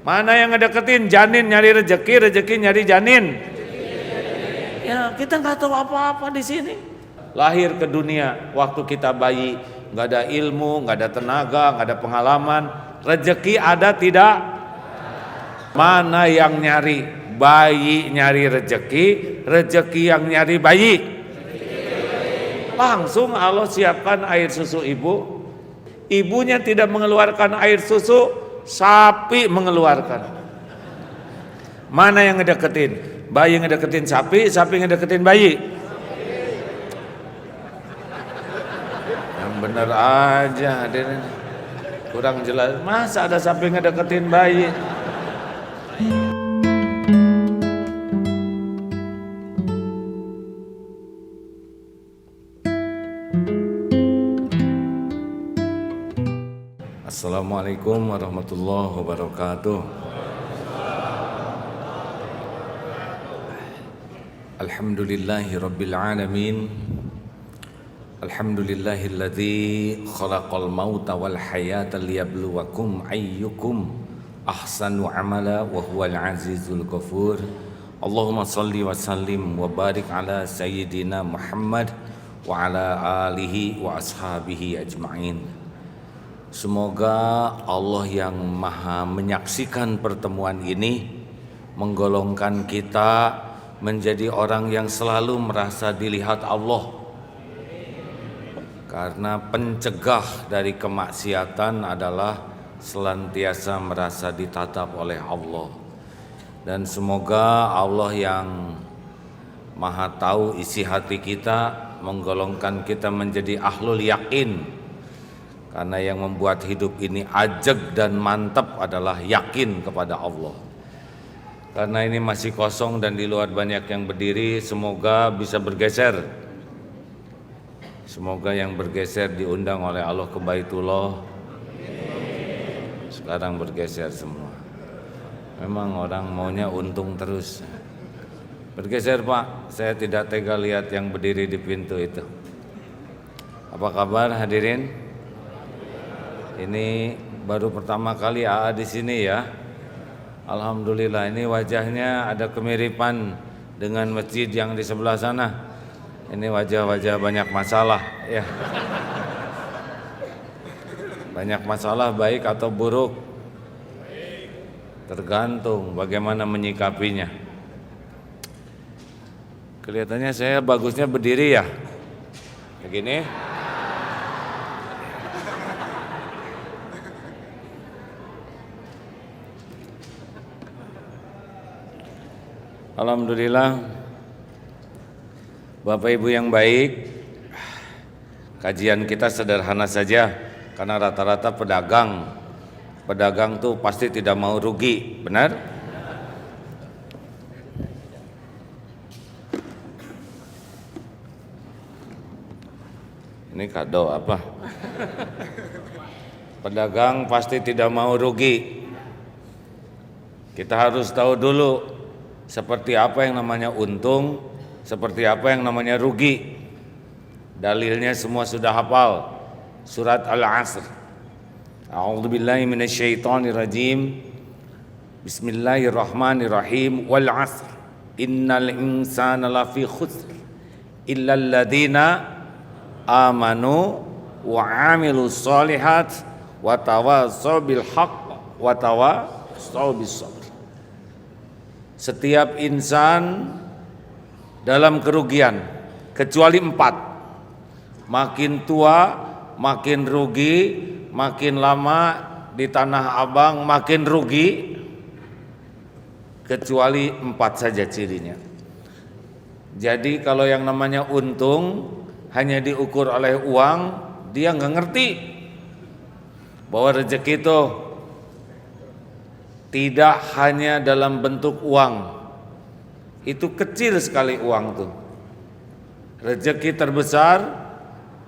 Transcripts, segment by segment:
Mana yang ngedeketin? Janin nyari rezeki, rezeki nyari janin. Ya kita nggak tahu apa-apa di sini. Lahir ke dunia waktu kita bayi, nggak ada ilmu, nggak ada tenaga, nggak ada pengalaman. Rezeki ada tidak? Mana yang nyari? Bayi nyari rezeki, rezeki yang nyari bayi. Langsung Allah siapkan air susu ibu. Ibunya tidak mengeluarkan air susu, sapi mengeluarkan. Mana yang ngedeketin? Bayi ngedeketin sapi, sapi ngedeketin bayi. Yang bener aja, kurang jelas. Masa ada sapi ngedeketin bayi? Assalamualaikum warahmatullahi wabarakatuh. Alhamdulillahi rabbil alamin. Alhamdulillahilladzi khalaqal mauta wal hayata liyabluwakum ayyukum ahsanu amala wa huwal azizul ghafur. Allahumma salli wa sallim wa barik ala sayyidina Muhammad wa ala alihi wa ashabihi ajma'in. Semoga Allah yang maha menyaksikan pertemuan ini menggolongkan kita menjadi orang yang selalu merasa dilihat Allah. Karena pencegah dari kemaksiatan adalah senantiasa merasa ditatap oleh Allah. Dan semoga Allah yang maha tahu isi hati kita menggolongkan kita menjadi ahlul yakin. Karena yang membuat hidup ini ajeg dan mantap adalah yakin kepada Allah. Karena ini masih kosong dan di luar banyak yang berdiri, semoga bisa bergeser. Semoga yang bergeser diundang oleh Allah ke Baitullah. Sekarang bergeser semua. Memang orang maunya untung terus. Bergeser Pak, saya tidak tega lihat yang berdiri di pintu itu. Apa kabar hadirin? Ini baru pertama kali AA di sini ya. Alhamdulillah, ini wajahnya ada kemiripan dengan masjid yang di sebelah sana. Ini wajah-wajah banyak masalah ya. Banyak masalah baik atau buruk? Tergantung bagaimana menyikapinya. Kelihatannya saya bagusnya berdiri ya. Begini. Alhamdulillah, Bapak Ibu yang baik, kajian kita sederhana saja karena rata-rata pedagang tuh pasti tidak mau rugi, benar? Ini kado apa? Pedagang pasti tidak mau rugi. Kita harus tahu dulu seperti apa yang namanya untung, seperti apa yang namanya rugi. Dalilnya semua sudah hafal. Surat Al-Asr. A'udzubillahi minasyaitonirrajim. Bismillahirrahmanirrahim. Wal 'asr. Innal insana lafi khusr illal ladzina amanu wa 'amilus shalihat wa tawassaw bil haqq wa tawassaw bis sabr. Setiap insan dalam kerugian kecuali 4. Makin tua makin rugi, makin lama di Tanah Abang makin rugi, kecuali 4 saja cirinya. Jadi kalau yang namanya untung hanya diukur oleh uang, dia nggak ngerti bahwa rezeki itu tidak hanya dalam bentuk uang. Itu kecil sekali uang tuh. Rezeki terbesar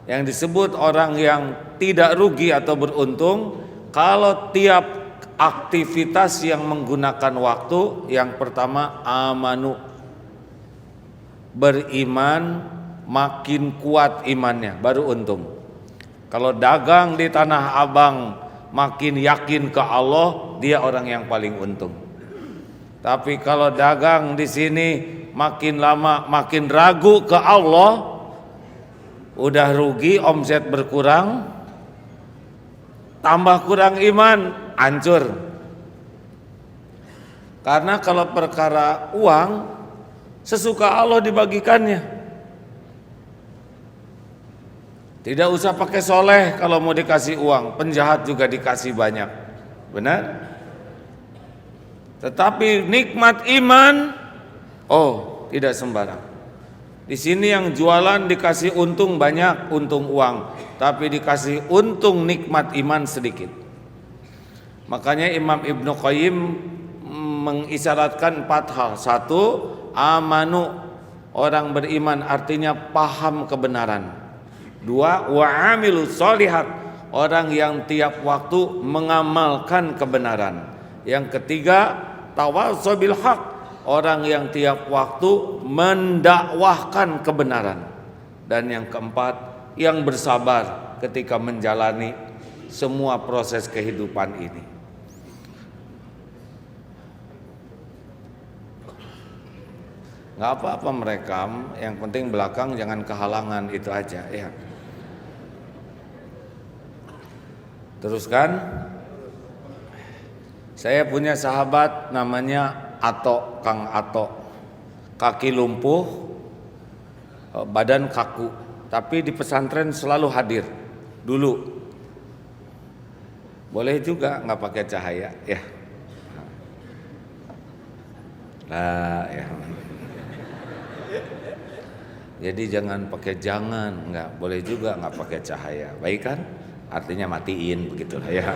yang disebut orang yang tidak rugi atau beruntung kalau tiap aktivitas yang menggunakan waktu, yang pertama amanu, beriman, makin kuat imannya baru untung. Kalau dagang di Tanah Abang makin yakin ke Allah, dia orang yang paling untung. Tapi kalau dagang di sini makin lama makin ragu ke Allah, udah rugi, omset berkurang, tambah kurang iman, hancur. Karena kalau perkara uang, sesuka Allah dibagikannya. Tidak usah pakai soleh kalau mau dikasih uang, penjahat juga dikasih banyak. Benar? Tetapi nikmat iman, oh tidak sembarang. Di sini yang jualan dikasih untung banyak, untung uang, tapi dikasih untung nikmat iman sedikit. Makanya Imam Ibnu Qayyim mengisyaratkan 4 hal. 1, amanu, orang beriman artinya paham kebenaran. 2, wa amilu sholihat, orang yang tiap waktu mengamalkan kebenaran. Yang ketiga, tawassaw bil haq, orang yang tiap waktu mendakwahkan kebenaran. Dan yang keempat, yang bersabar ketika menjalani semua proses kehidupan ini. Nggak apa-apa merekam, yang penting belakang jangan kehalangan, itu aja ya. Teruskan. Saya punya sahabat namanya Ato, Kang Ato. Kaki lumpuh, badan kaku, tapi di pesantren selalu hadir dulu. Boleh juga nggak pakai cahaya ya. Lah ya. Jadi jangan pakai nggak boleh juga nggak pakai cahaya, baik kan? Artinya matiin begitulah ya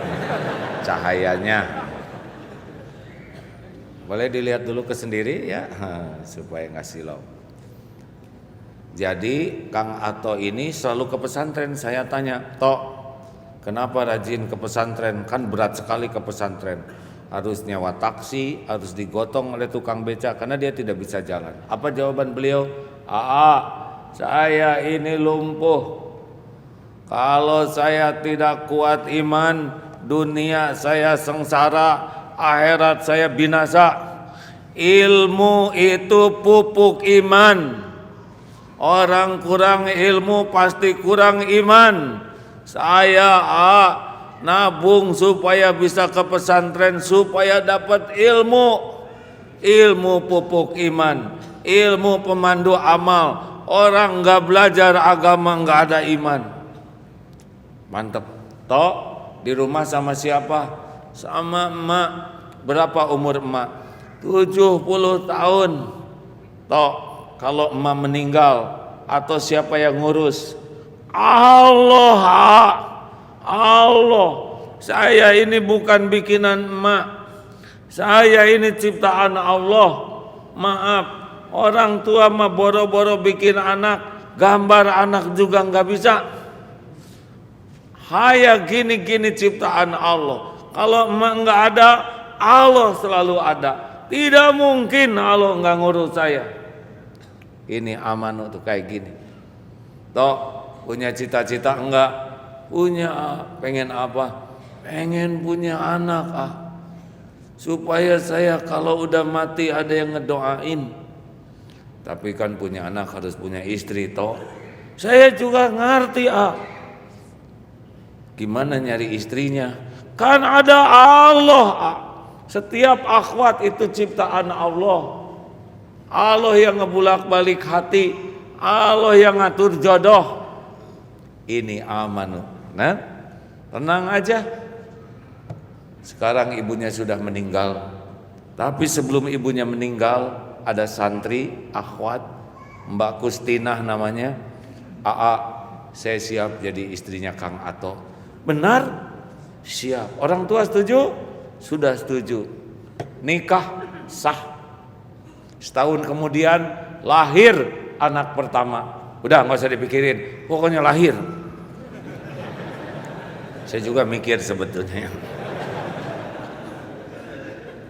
cahayanya. Boleh dilihat dulu ke sendiri ya, supaya nggak silau. Jadi Kang Ato ini selalu ke pesantren. Saya tanya, Tok, kenapa rajin ke pesantren? Kan berat sekali ke pesantren. Harus nyewa taksi, harus digotong oleh tukang beca karena dia tidak bisa jalan. Apa jawaban beliau? Saya ini lumpuh. Kalau saya tidak kuat iman, dunia saya sengsara, akhirat saya binasa. Ilmu itu pupuk iman. Orang kurang ilmu pasti kurang iman. Saya nabung supaya bisa ke pesantren, supaya dapat ilmu. Ilmu pupuk iman, ilmu pemandu amal. Orang nggak belajar agama nggak ada iman. Mantep. Tok, di rumah sama siapa? Sama emak. Berapa umur emak? 70 tahun. Tok, kalau emak meninggal atau siapa yang ngurus? Allah. Saya ini bukan bikinan emak. Saya ini ciptaan Allah. Maaf, orang tua mah boro-boro bikin anak, gambar anak juga nggak bisa. Haya gini-gini ciptaan Allah. Kalau emak nggak ada, Allah selalu ada. Tidak mungkin Allah nggak ngurus saya. Ini amanah tuh kayak gini. Tok, punya cita-cita enggak? Punya. Pengen apa? Pengen punya anak supaya saya kalau udah mati ada yang ngedoain. Tapi kan punya anak harus punya istri toh. Saya juga ngerti gimana nyari istrinya? Kan ada Allah. Setiap akhwat itu ciptaan Allah. Allah yang ngebulak-balik hati, Allah yang ngatur jodoh. Ini amanu. Nah, tenang aja. Sekarang ibunya sudah meninggal. Tapi sebelum ibunya meninggal, ada santri, akhwat, Mbak Kustinah namanya. Saya siap jadi istrinya Kang Ato. Benar? Siap. Orang tua setuju? Sudah setuju. Nikah sah. Setahun kemudian lahir anak pertama. Udah nggak usah dipikirin, pokoknya lahir. Saya juga mikir sebetulnya.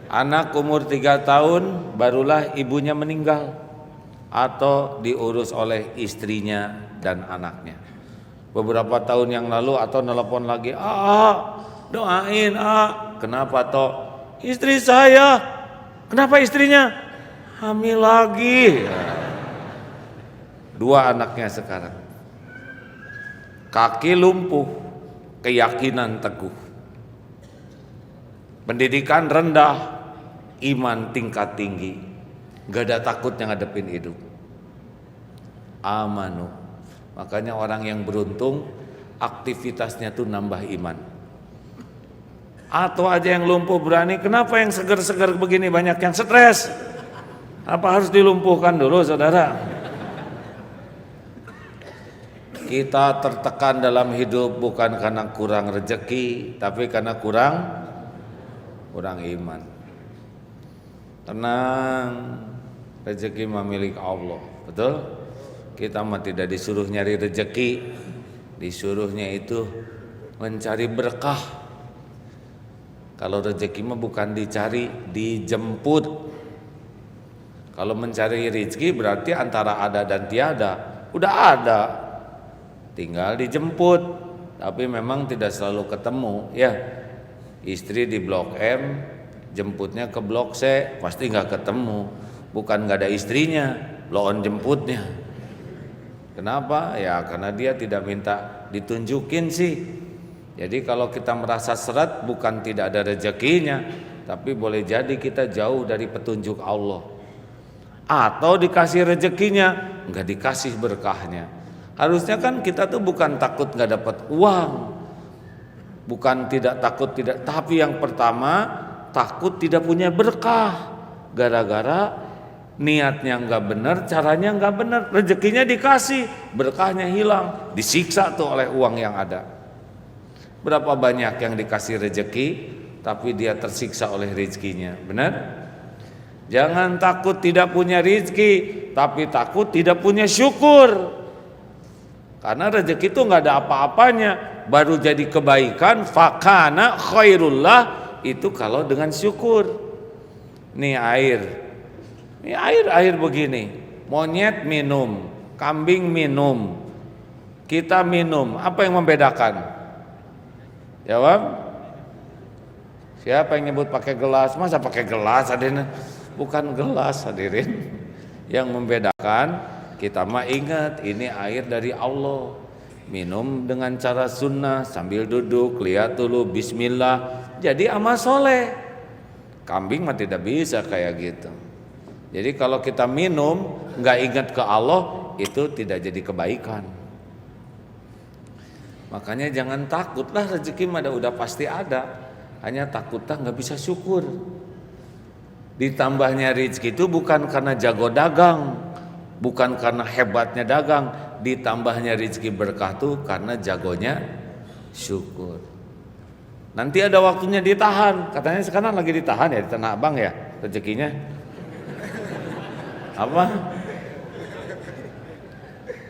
Anak umur 3 tahun barulah ibunya meninggal atau diurus oleh istrinya dan anaknya. Beberapa tahun yang lalu atau nelpon lagi, doain Kenapa toh? Istri saya. Kenapa istrinya? Hamil lagi. 2 anaknya sekarang. Kaki lumpuh, keyakinan teguh. Pendidikan rendah, iman tingkat tinggi. Gak ada takutnya ngadepin hidup. Amanu. Makanya orang yang beruntung aktivitasnya tuh nambah iman. Atau aja yang lumpuh berani, kenapa yang seger-seger begini banyak yang stres? Apa harus dilumpuhkan dulu, saudara? Kita tertekan dalam hidup bukan karena kurang rezeki, tapi karena kurang iman. Tenang, rezeki mah milik Allah, betul? Kita mah tidak disuruh nyari rezeki, disuruhnya itu mencari berkah. Kalau rezeki mah bukan dicari, dijemput. Kalau mencari rezeki berarti antara ada dan tiada. Udah ada, tinggal dijemput. Tapi memang tidak selalu ketemu, ya. Istri di Blok M, jemputnya ke Blok C, pasti nggak ketemu. Bukan nggak ada istrinya, blow on jemputnya. Kenapa? Ya karena dia tidak minta ditunjukin sih. Jadi kalau kita merasa seret bukan tidak ada rezekinya, tapi boleh jadi kita jauh dari petunjuk Allah. Atau dikasih rezekinya, nggak dikasih berkahnya. Harusnya kan kita tuh bukan takut nggak dapat uang, bukan tidak takut tidak, tapi yang pertama takut tidak punya berkah. Gara-gara niatnya nggak benar, caranya nggak benar, rezekinya dikasih, berkahnya hilang, disiksa tuh oleh uang yang ada. Berapa banyak yang dikasih rezeki tapi dia tersiksa oleh rezekinya, benar? Jangan takut tidak punya rezeki, tapi takut tidak punya syukur. Karena rezeki itu nggak ada apa-apanya, baru jadi kebaikan, fakana khairullah itu kalau dengan syukur. Nih air begini, monyet minum, kambing minum, kita minum, apa yang membedakan? Jawab. Siapa yang nyebut pakai gelas? Masa pakai gelas hadirin? Bukan gelas hadirin. Yang membedakan kita mah ingat ini air dari Allah. Minum dengan cara sunnah sambil duduk, lihat dulu bismillah. Jadi amal soleh. Kambing mah tidak bisa kayak gitu. Jadi kalau kita minum nggak ingat ke Allah, itu tidak jadi kebaikan. Makanya jangan takutlah, rezeki mah udah pasti ada. Hanya takutlah nggak bisa syukur. Ditambahnya rezeki itu bukan karena jago dagang, bukan karena hebatnya dagang. Ditambahnya rezeki berkah tuh karena jagonya syukur. Nanti ada waktunya ditahan. Katanya sekarang lagi ditahan ya di Tanah Abang ya rezekinya. Apa?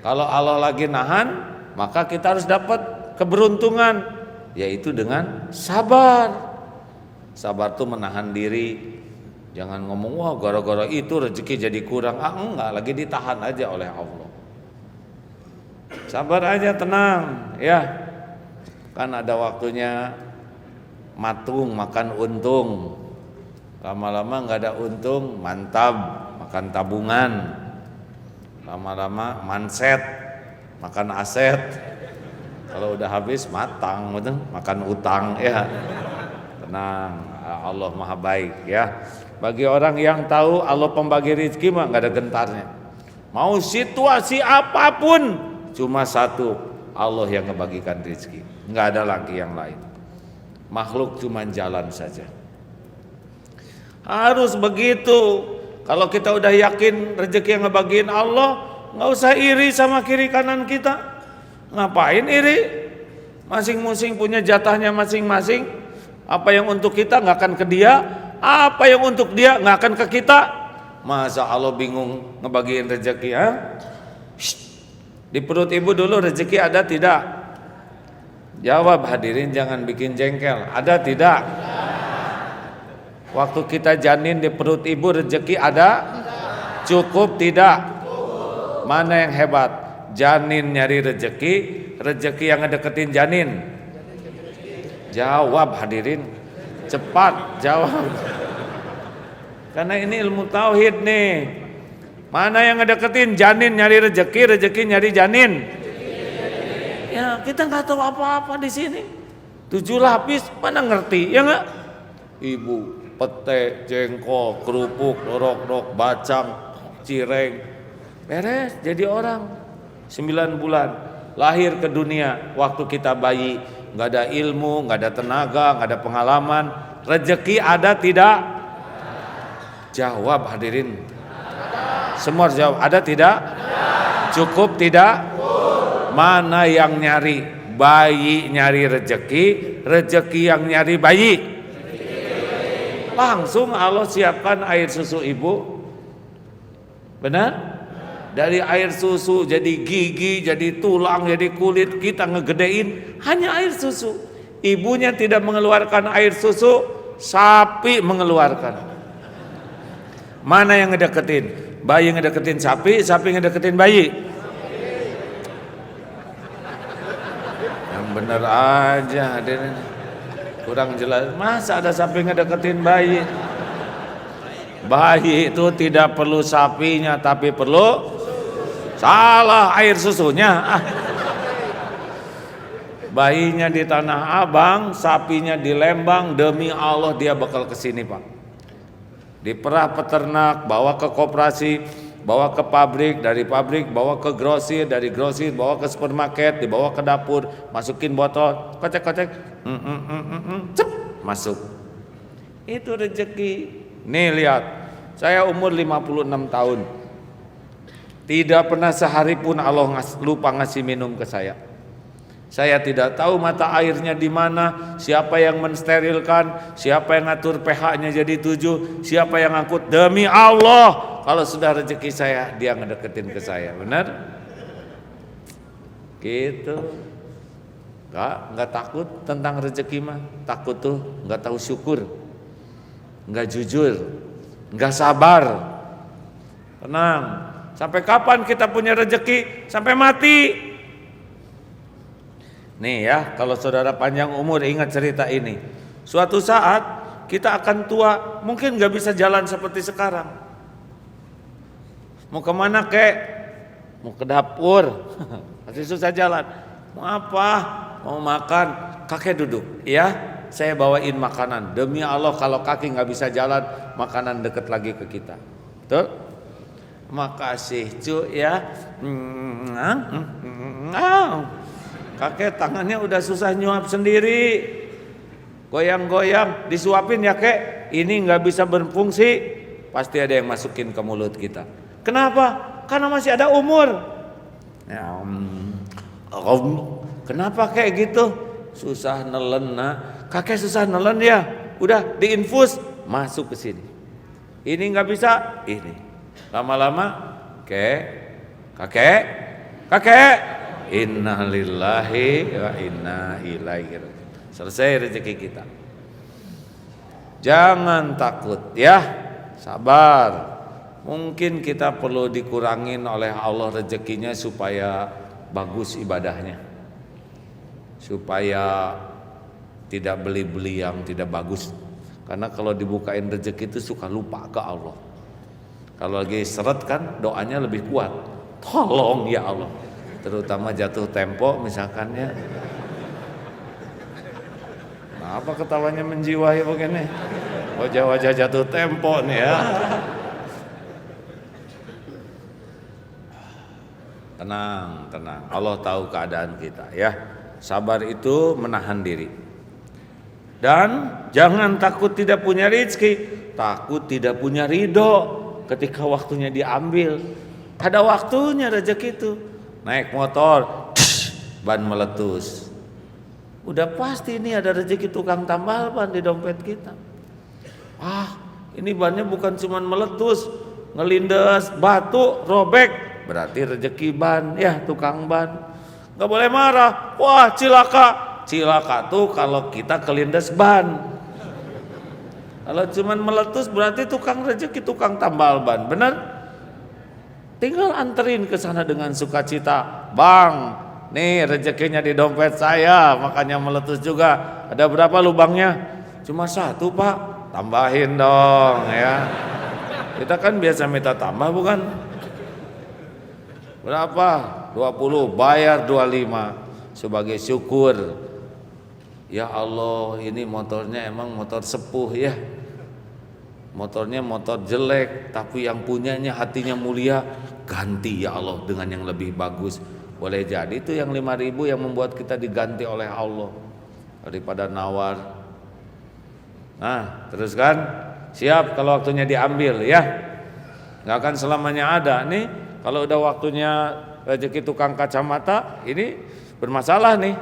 Kalau Allah lagi nahan, maka kita harus dapat keberuntungan, yaitu dengan sabar. Sabar tuh menahan diri. Jangan ngomong wah gara-gara itu rezeki jadi kurang. Enggak, lagi ditahan aja oleh Allah. Sabar aja, tenang ya. Kan ada waktunya matung makan untung. Lama-lama nggak ada untung, mantap makan tabungan. Lama-lama manset makan aset. Kalau udah habis matang, betul? Makan utang ya. Tenang, Allah Maha Baik ya. Bagi orang yang tahu Allah pembagi rezeki mah nggak ada gentarnya. Mau situasi apapun, cuma satu, Allah yang ngebagikan rezeki. Nggak ada lagi yang lain. Makhluk cuma jalan saja. Harus begitu. Kalau kita udah yakin rezeki yang ngebagiin Allah, nggak usah iri sama kiri kanan kita. Ngapain iri? Masing-masing punya jatahnya masing-masing. Apa yang untuk kita nggak akan ke dia, apa yang untuk dia nggak akan ke kita. Masa Allah bingung ngebagiin rezeki? Di perut ibu dulu rezeki ada tidak? Jawab hadirin, jangan bikin jengkel. Ada tidak? Waktu kita janin di perut ibu rezeki ada? Cukup tidak? Mana yang hebat? Janin nyari rezeki yang ngedeketin janin? Jawab hadirin, cepat jawab. Karena ini ilmu tauhid nih. Mana yang ngedeketin janin nyari rezeki, rezeki nyari janin. Ya kita nggak tahu apa-apa di sini. 7 lapis mana ngerti ya nggak? Ibu pete, jengkol, kerupuk, lorok-lorok, bacang, cireng, beres jadi orang. 9 bulan lahir ke dunia. Waktu kita bayi nggak ada ilmu, nggak ada tenaga, nggak ada pengalaman. Rezeki ada tidak? Jawab hadirin. Semua jawab. Ada tidak? Cukup tidak? Mana yang nyari? Bayi nyari rezeki, rezeki yang nyari bayi. Langsung Allah siapkan air susu ibu. Benar? Dari air susu jadi gigi, jadi tulang, jadi kulit, kita ngegedein hanya air susu. Ibunya tidak mengeluarkan air susu, sapi mengeluarkan. Mana yang ngedeketin? Bayi ngedeketin sapi, sapi ngedeketin bayi. Yang bener aja, kurang jelas. Masa ada sapi ngedeketin bayi? Bayi itu tidak perlu sapinya, tapi perlu salah air susunya. Bayinya di Tanah Abang, sapinya di Lembang. Demi Allah dia bakal kesini Pak. Diperah peternak, bawa ke koperasi, bawa ke pabrik, dari pabrik bawa ke grosir, dari grosir bawa ke supermarket, dibawa ke dapur, masukin botol, kocek-kocek, cep, masuk. Itu rezeki. Nih lihat, saya umur 56 tahun. Tidak pernah sehari pun Allah lupa ngasih minum ke saya. Saya tidak tahu mata airnya di mana, siapa yang mensterilkan, siapa yang ngatur pH-nya jadi 7, siapa yang ngangkut. Demi Allah, kalau sudah rezeki saya, dia ngedeketin ke saya. Benar? Gitu. Enggak takut tentang rezeki mah. Takut tuh enggak tahu syukur, enggak jujur, enggak sabar. Tenang. Sampai kapan kita punya rezeki? Sampai mati. Nih ya, kalau saudara panjang umur ingat cerita ini. Suatu saat kita akan tua, mungkin gak bisa jalan seperti sekarang. Mau kemana kek? Mau ke dapur, masih susah jalan. Mau apa? Mau makan, kakek duduk. Ya, saya bawain makanan. Demi Allah kalau kaki gak bisa jalan, makanan deket lagi ke kita. Betul? Makasih cu ya. Kakek tangannya udah susah nyuap sendiri, goyang-goyang, disuapin ya kek. Ini nggak bisa berfungsi, pasti ada yang masukin ke mulut kita. Kenapa? Karena masih ada umur. Ya, kenapa kayak gitu? Susah nelen, nah. Kakek susah nelen ya. Udah diinfus, masuk ke sini. Ini nggak bisa, ini. Lama-lama, kakek. Inna lillahi wa inna ilaihi raji'un. Selesai rezeki kita. Jangan takut ya, sabar. Mungkin kita perlu dikurangin oleh Allah rezekinya supaya bagus ibadahnya, supaya tidak beli-beli yang tidak bagus. Karena kalau dibukain rezeki itu suka lupa ke Allah. Kalau lagi seret kan doanya lebih kuat. Tolong ya Allah. Terutama jatuh tempo misalkan ya. Nah, apa ketawanya menjiwai begini? Wajah-wajah jatuh tempo nih ya. Tenang. Allah tahu keadaan kita ya. Sabar itu menahan diri. Dan jangan takut tidak punya rezeki, takut tidak punya ridho ketika waktunya diambil. Ada waktunya rezeki itu. Naik motor, ban meletus. Udah pasti ini ada rezeki tukang tambal ban di dompet kita. Ini bannya bukan cuma meletus, ngelindes, batu, robek. Berarti rezeki ban, ya tukang ban. Gak boleh marah, wah cilaka. Cilaka tuh kalau kita kelindes ban. Kalau cuma meletus berarti tukang rezeki, tukang tambal ban, bener? Tinggal anterin ke sana dengan sukacita. Bang, nih rezekinya di dompet saya, makanya meletus juga. Ada berapa lubangnya? Cuma satu Pak, tambahin dong ya. Kita kan biasa minta tambah bukan? Berapa? 20, bayar 25 sebagai syukur. Ya Allah, ini motornya emang motor sepuh ya. Motornya motor jelek, tapi yang punyanya hatinya mulia, ganti ya Allah dengan yang lebih bagus. Boleh jadi itu yang 5.000 yang membuat kita diganti oleh Allah daripada nawar. Nah, terus kan siap kalau waktunya diambil ya. Nggak akan selamanya ada nih. Kalau udah waktunya rezeki tukang kacamata, ini bermasalah nih.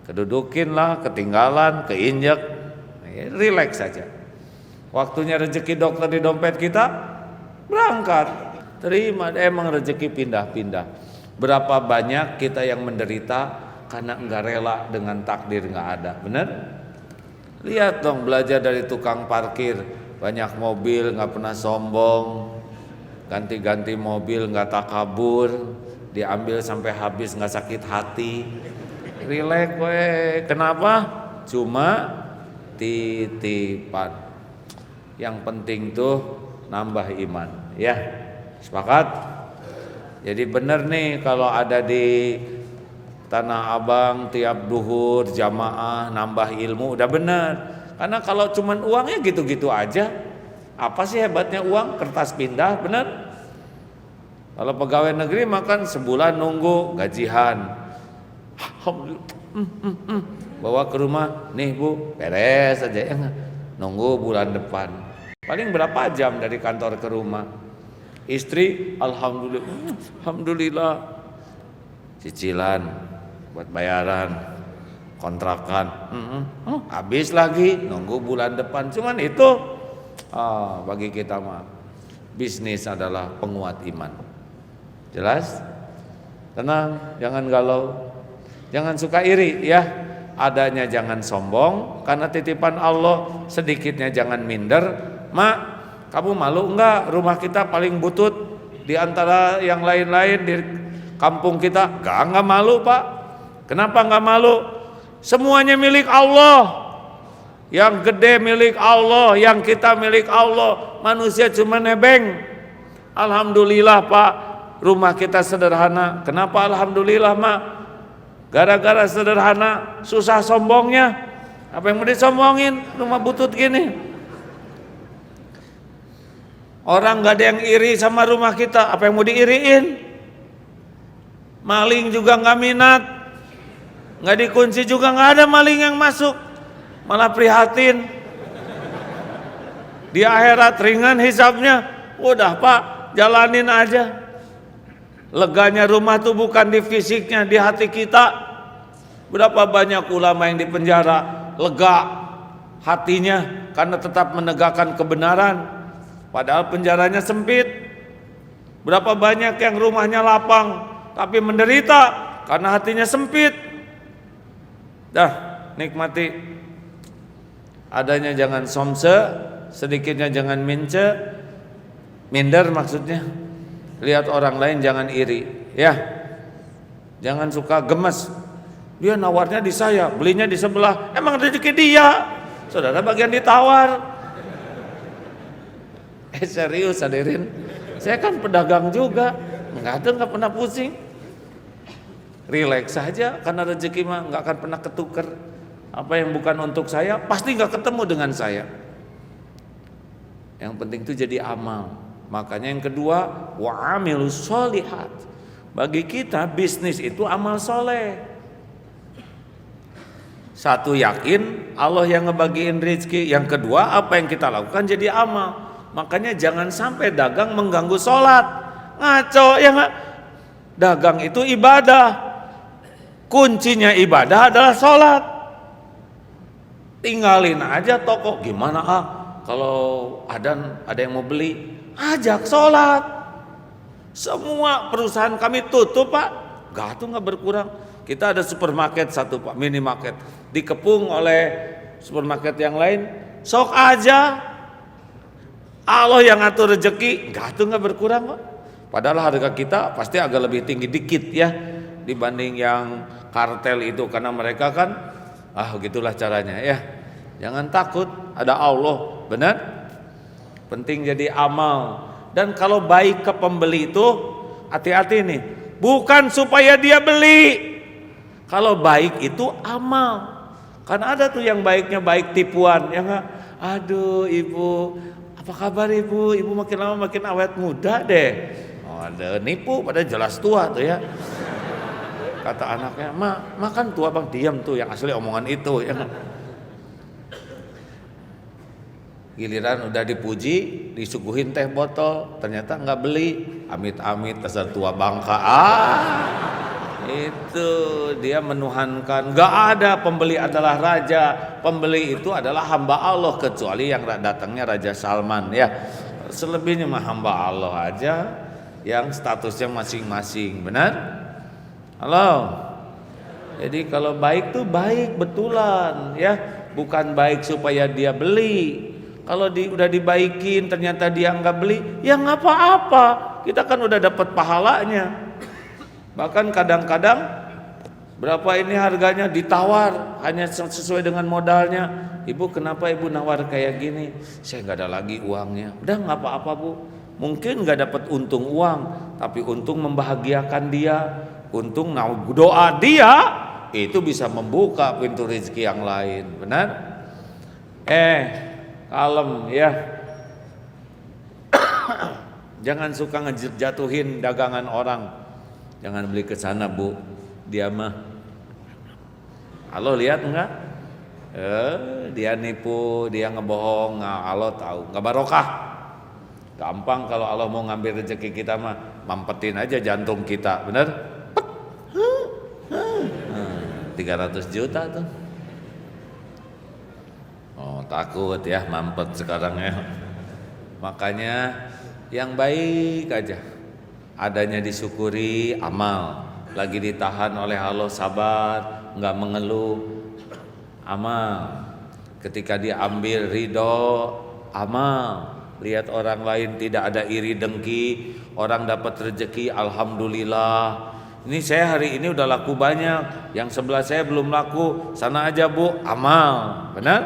Kedudukin lah, ketinggalan, keinjek, relax saja. Waktunya rezeki dokter di dompet kita, berangkat, terima. Emang rezeki pindah-pindah. Berapa banyak kita yang menderita karena enggak rela dengan takdir enggak ada, benar? Lihat dong, belajar dari tukang parkir, banyak mobil enggak pernah sombong, ganti-ganti mobil enggak takabur, diambil sampai habis enggak sakit hati. Relax we. Kenapa? Cuma titipan. Yang penting tuh nambah iman, ya. Sepakat? Jadi benar nih kalau ada di Tanah Abang tiap duhur jamaah nambah ilmu, udah benar. Karena kalau cuman uangnya gitu-gitu aja, apa sih hebatnya uang? Kertas pindah, benar? Kalau pegawai negeri makan sebulan nunggu gajian. Bawa ke rumah, nih Bu, beres aja ya, nunggu bulan depan. Paling berapa jam dari kantor ke rumah? Istri, alhamdulillah, cicilan buat bayaran kontrakan, habis lagi nunggu bulan depan. Cuman itu bagi kita mah bisnis adalah penguat iman. Jelas? Tenang, jangan galau, jangan suka iri ya. Adanya jangan sombong, karena titipan Allah. Sedikitnya jangan minder. Mak, kamu malu enggak rumah kita paling butut di antara yang lain-lain di kampung kita? Enggak malu Pak. Kenapa enggak malu? Semuanya milik Allah. Yang gede milik Allah, yang kita milik Allah. Manusia cuma nebeng. Alhamdulillah Pak, rumah kita sederhana. Kenapa alhamdulillah Mak? Gara-gara sederhana, susah sombongnya. Apa yang mau disombongin? Rumah butut gini. Orang gak ada yang iri sama rumah kita, apa yang mau diiriin? Maling juga gak minat, gak dikunci juga gak ada maling yang masuk, malah prihatin. Di akhirat ringan hisabnya, udah Pak, jalanin aja. Leganya rumah tuh bukan di fisiknya, di hati kita. Berapa banyak ulama yang dipenjara, lega hatinya karena tetap menegakkan kebenaran. Padahal penjaranya sempit. Berapa banyak yang rumahnya lapang tapi menderita karena hatinya sempit. Dah, nikmati. Adanya jangan somse, sedikitnya jangan minder maksudnya. Lihat orang lain jangan iri, ya. Jangan suka gemes. Dia nawarnya di saya, belinya di sebelah. Emang rezeki dia. Saudara bagian ditawar. Serius hadirin, saya kan pedagang juga, nggak pernah pusing. Relax saja, karena rezeki mah nggak akan pernah ketuker. Apa yang bukan untuk saya pasti nggak ketemu dengan saya. Yang penting itu jadi amal. Makanya yang kedua, wa amilus sholihat. Bagi kita bisnis itu amal soleh. Satu, yakin Allah yang ngebagiin rezeki. Yang kedua, apa yang kita lakukan jadi amal. Makanya jangan sampai dagang mengganggu sholat. Ngaco ya nggak? Dagang itu ibadah. Kuncinya ibadah adalah sholat. Tinggalin aja toko. Gimana kalau ada yang mau beli, ajak sholat. Semua perusahaan kami tutup Pak. Gak tuh nggak berkurang. Kita ada supermarket satu Pak, minimarket dikepung oleh supermarket yang lain. Sok aja. Allah yang ngatur rezeki, nggak berkurang Pak. Padahal harga kita pasti agak lebih tinggi dikit ya dibanding yang kartel itu, karena mereka kan gitulah caranya ya. Jangan takut, ada Allah, benar? Penting jadi amal. Dan kalau baik ke pembeli itu hati-hati nih, bukan supaya dia beli. Kalau baik itu amal. Kan ada tuh yang baiknya baik tipuan, ya enggak? Aduh ibu, apa kabar ibu? Ibu makin lama makin awet muda deh. Oh, ada nipu, pada jelas tua tuh ya. Kata anaknya, makan tua bang, diam tuh yang asli omongan itu. Ya enggak? Giliran udah dipuji, disuguhin teh botol, ternyata nggak beli. Amit-amit dasar tua bangka. Itu dia menuhankan. Gak ada pembeli adalah raja. Pembeli itu adalah hamba Allah, kecuali yang datangnya Raja Salman ya. Selebihnya mah hamba Allah aja yang statusnya masing-masing. Benar? Halo. Jadi kalau baik tuh baik betulan ya, bukan baik supaya dia beli. Kalau udah dibaikin ternyata dia nggak beli, ya nggak apa-apa. Kita kan udah dapat pahalanya. Bahkan kadang-kadang berapa ini harganya ditawar hanya sesuai dengan modalnya. Ibu kenapa ibu nawar kayak gini? Saya nggak ada lagi uangnya. Udah nggak apa-apa bu. Mungkin nggak dapat untung uang, tapi untung membahagiakan dia. Untung doa dia itu bisa membuka pintu rezeki yang lain. Benar? Kalem ya. Jangan suka ngejatuhin dagangan orang. Jangan beli ke sana bu, dia mah. Allah lihat enggak? Dia nipu, dia ngebohong, Allah tahu. Nggak barokah. Gampang kalau Allah mau ngambil rezeki kita mah, mampetin aja jantung kita, bener? 300 juta tuh. Oh takut ya mampet sekarang ya. Makanya yang baik aja. Adanya disyukuri, amal. Lagi ditahan oleh Allah, sabar, nggak mengeluh, amal. Ketika diambil ridho, amal. Lihat orang lain tidak ada iri dengki, orang dapat rezeki, alhamdulillah. Ini saya hari ini udah laku banyak, yang sebelah saya belum laku, sana aja bu, amal. Benar?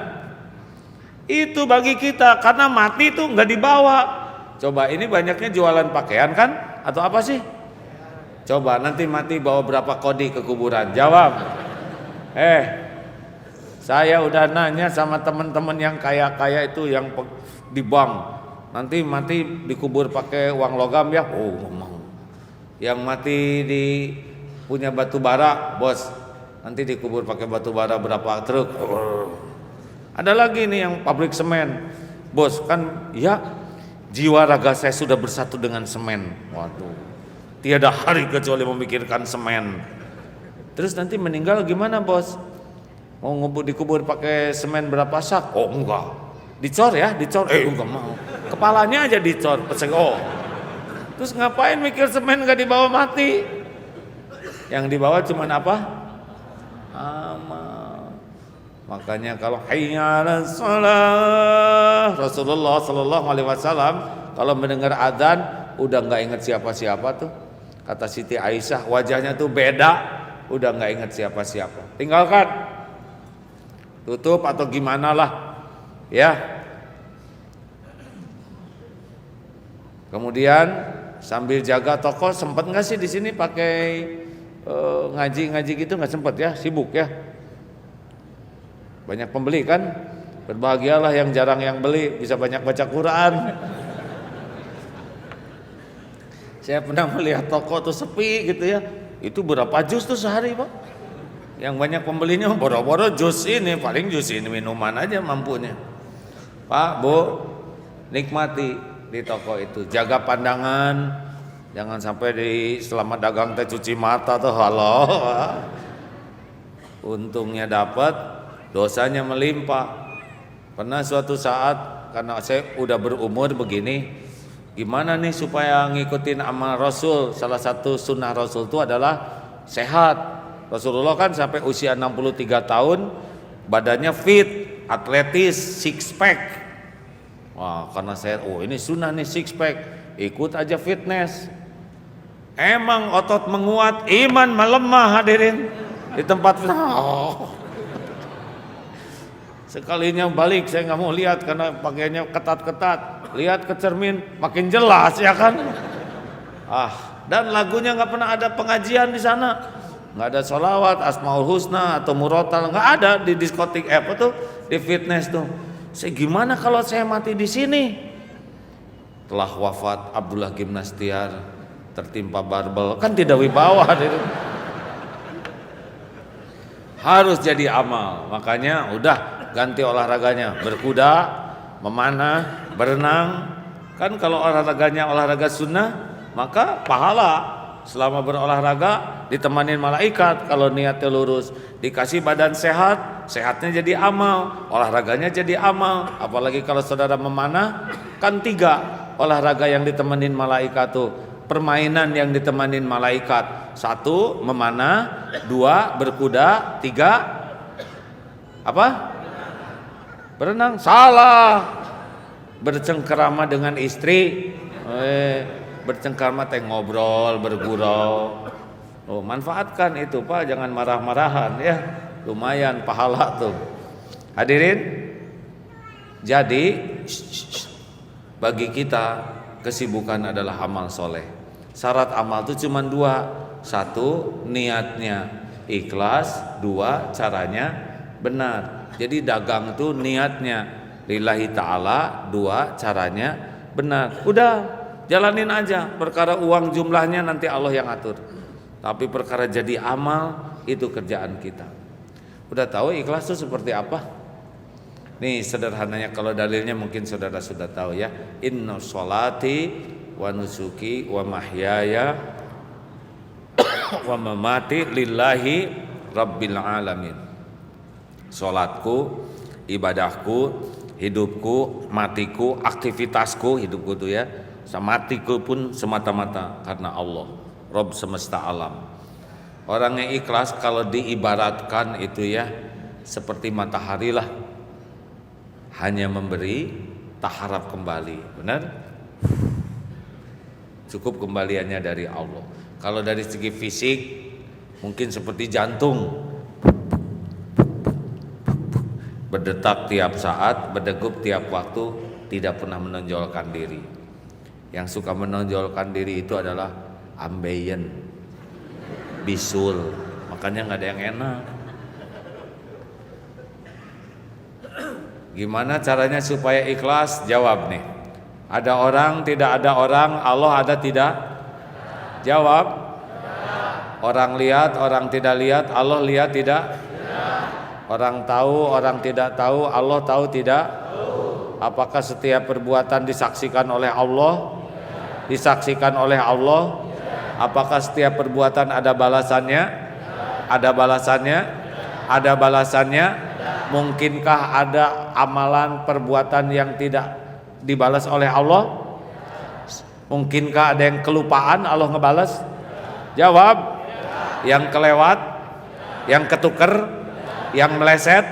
Itu bagi kita, karena mati itu nggak dibawa. Coba ini banyaknya jualan pakaian kan? Atau apa sih? Coba nanti mati bawa berapa kodi ke kuburan? Jawab. Saya udah nanya sama teman-teman yang kaya-kaya itu yang di bank. Nanti mati dikubur pakai uang logam ya? Oh, nggak mau. Yang mati di punya batu bara, bos. Nanti dikubur pakai batu bara berapa truk? Ada lagi nih yang pabrik semen. Bos, kan ya jiwa raga saya sudah bersatu dengan semen. Waduh, tiada hari kecuali memikirkan semen. Terus nanti meninggal gimana bos? Mau dikubur pakai semen berapa sak? Oh enggak, dicor ya, dicor. Enggak mau. Kepalanya aja dicor. Terus ngapain mikir semen gak dibawa mati? Yang dibawa cuma apa? Amal. Makanya kalau hayya 'alas shalah, Rasulullah sallallahu alaihi wasallam kalau mendengar adzan udah enggak ingat siapa-siapa tuh. Kata Siti Aisyah, wajahnya tuh beda, udah enggak ingat siapa-siapa. Tinggalkan. Tutup atau gimana lah. Ya. Kemudian sambil jaga toko, sempat enggak sih di sini pakai ngaji-ngaji gitu? Enggak sempat ya, sibuk ya. Banyak pembeli kan? Berbahagialah yang jarang yang beli, bisa banyak baca Quran. Saya pernah melihat toko tuh sepi gitu ya. Itu berapa jus tuh sehari Pak? Yang banyak pembelinya boro-boro jus ini, paling jus ini minuman aja mampunya. Pak, Bu, nikmati di toko itu. Jaga pandangan, jangan sampai selama dagang teh cuci mata tuh, halo. Untungnya dapat, dosanya melimpah. Pernah suatu saat, karena saya udah berumur begini, gimana nih supaya ngikutin amal Rasul? Salah satu sunnah Rasul itu adalah sehat. Rasulullah kan sampai usia 63 tahun badannya fit, atletis, six pack. Wah, karena saya ini sunnah nih six pack, ikut aja fitness. Emang otot menguat, iman melemah hadirin. Di tempat sekalinya balik saya nggak mau lihat karena pakaiannya ketat-ketat. Lihat ke cermin makin jelas ya kan. Dan lagunya nggak pernah ada pengajian di sana, nggak ada sholawat Asmaul Husna atau Murotal, nggak ada di diskotik di fitness tuh. Gimana kalau saya mati di sini? Telah wafat Abdullah Gimnastiar tertimpa barbel, kan tidak wibawa itu. Harus jadi amal, makanya udah ganti olahraganya, berkuda, memanah, berenang. Kan kalau olahraganya olahraga sunnah, maka pahala selama berolahraga ditemanin malaikat. Kalau niatnya lurus, dikasih badan sehat, sehatnya jadi amal, olahraganya jadi amal. Apalagi kalau saudara memanah, kan 3 olahraga yang ditemenin malaikat tuh, permainan yang ditemanin malaikat. 1 memanah, 2 berkuda, 3 apa? Berenang. Salah. Bercengkerama dengan istri. Bercengkrama ngobrol, bergurau. Manfaatkan itu Pak, jangan marah-marahan ya. Lumayan pahala tuh. Hadirin, jadi bagi kita kesibukan adalah amal soleh. Syarat amal itu cuma 2. 1 niatnya ikhlas, 2 caranya benar. Jadi dagang tuh niatnya lillahi ta'ala, 2 caranya benar. Udah, jalanin aja. Perkara uang jumlahnya nanti Allah yang atur. Tapi perkara jadi amal itu kerjaan kita. Udah tahu ikhlas itu seperti apa? Nih sederhananya, kalau dalilnya mungkin saudara sudah tahu ya. Inna sholati wa nusuki wa mahyaya wa mamati lillahi rabbil alamin. Salatku, ibadahku, hidupku, matiku, aktivitasku, hidupku tuh ya, matiku pun semata-mata karena Allah, Rabb semesta alam. Orang yang ikhlas kalau diibaratkan itu ya seperti matahari lah, hanya memberi tak harap kembali. Benar? Cukup kembaliannya dari Allah. Kalau dari segi fisik mungkin seperti jantung, berdetak tiap saat, berdegup tiap waktu, tidak pernah menonjolkan diri. Yang suka menonjolkan diri itu adalah ambeien, bisul, makanya nggak ada yang enak. Gimana caranya supaya ikhlas? Jawab nih. Ada orang, tidak ada orang, Allah ada tidak? Jawab. Orang lihat, orang tidak lihat, Allah lihat tidak? Orang tahu, orang tidak tahu, Allah tahu tidak? Apakah setiap perbuatan disaksikan oleh Allah? Disaksikan oleh Allah? Apakah setiap perbuatan ada balasannya? Ada balasannya? Ada balasannya? Mungkinkah ada amalan perbuatan yang tidak dibalas oleh Allah? Mungkinkah ada yang kelupaan Allah ngebalas? Jawab. Yang kelewat? Yang ketuker? Yang meleset?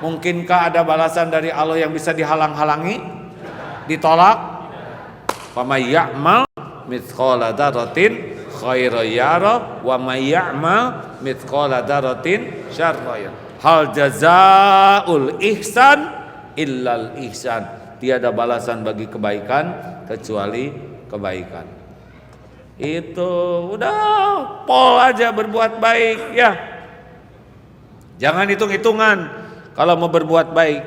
Mungkinkah ada balasan dari Allah yang bisa dihalang-halangi? Ditolak? Faman ya'mal mithqala dzarratin khairan yara wa may ya'mal mithqala dzarratin syarran yara. Hal jazaul ihsan illal ihsan. Tiada balasan bagi kebaikan kecuali kebaikan. Itu udah pol aja berbuat baik ya. Jangan hitung-hitungan kalau mau berbuat baik.